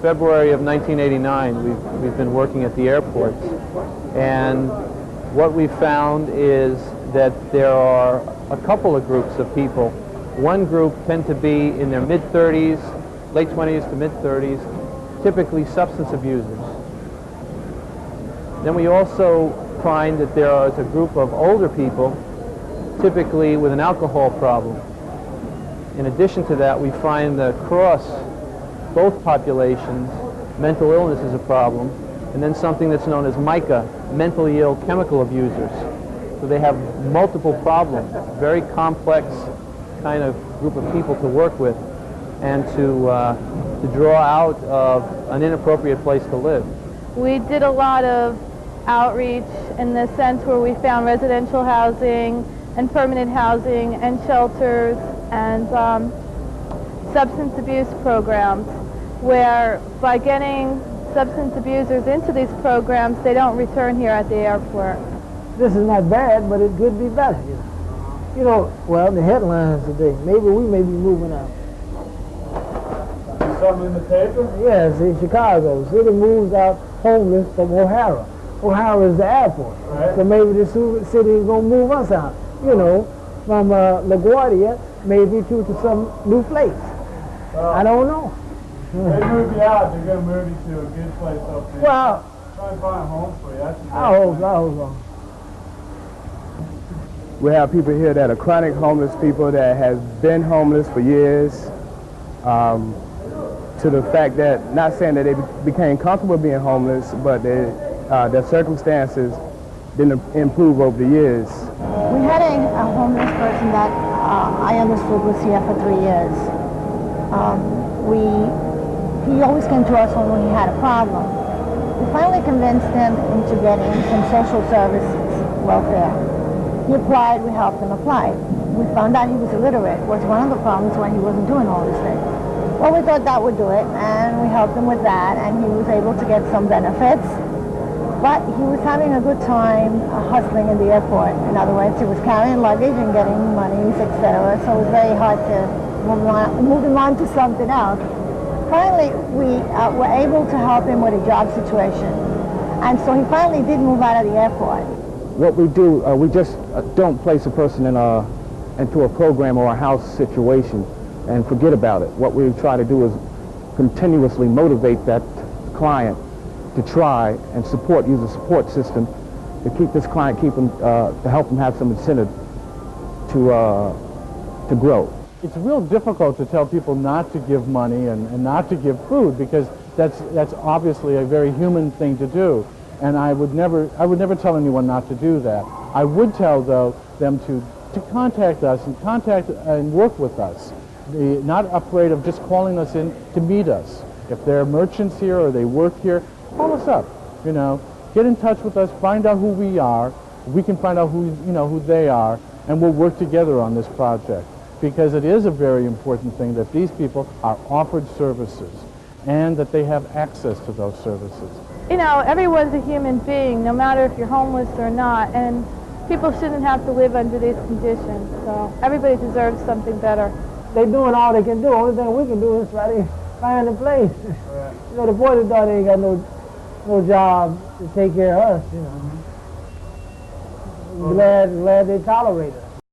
February of 1989, we've been working at the airports, and what we found is that there are a couple of groups of people. One group tend to be in their mid-30s, late 20s to mid-30s, typically substance abusers. Then we also find that there is a group of older people, typically with an alcohol problem. In addition to that, we find that across both populations, mental illness is a problem, and then something that's known as MICA, mentally ill chemical abusers. So they have multiple problems, very complex kind of group of people to work with and to draw out of an inappropriate place to live. We did a lot of outreach in the sense where we found residential housing and permanent housing and shelters and substance abuse programs, where by getting substance abusers into these programs, they don't return here at the airport. This is not bad, but it could be better. You know, well, the headlines today, maybe we may be moving out. Something in the paper? Yes, in Chicago. City moves out homeless from O'Hara. O'Hara is the airport. Right. So maybe the city is going to move us out, you know, from LaGuardia, maybe to some new place. I don't know. They move you out, they're going to move you to a good place up there. Well, try and find a home for you. That's I hope so. We have people here that are chronic homeless people that have been homeless for years, to the fact that, not saying that they became comfortable being homeless, but their circumstances didn't improve over the years. We had a homeless person that I understood was here for 3 years. He always came to us when he had a problem. We finally convinced him into getting some social services, welfare. He applied, we helped him apply. We found out he was illiterate, was one of the problems why he wasn't doing all this thing. Well, we thought that would do it, and we helped him with that, and he was able to get some benefits. But he was having a good time hustling in the airport. In other words, he was carrying luggage and getting monies, etc. So it was very hard to move him on to something else. Finally, we were able to help him with a job situation. And so he finally did move out of the airport. What we do, we just don't place a person into a program or a house situation and forget about it. What we try to do is continuously motivate that client to try and use a support system to keep this client, to help them have some incentive to grow. It's real difficult to tell people not to give money and not to give food, because that's obviously a very human thing to do. And I would never tell anyone not to do that. I would tell, though, them to contact us and work with us. Not afraid of just calling us in to meet us. If they're merchants here or they work here, call us up. You know, get in touch with us, find out who we are. We can find out who they are, and we'll work together on this project. Because it is a very important thing that these people are offered services and that they have access to those services. You know, everyone's a human being, no matter if you're homeless or not, and people shouldn't have to live under these conditions. So everybody deserves something better. They're doing all they can do. Only thing we can do is try to find a place. Right. You know, the boys and daughters ain't got no job to take care of us, you know. Glad they tolerate us.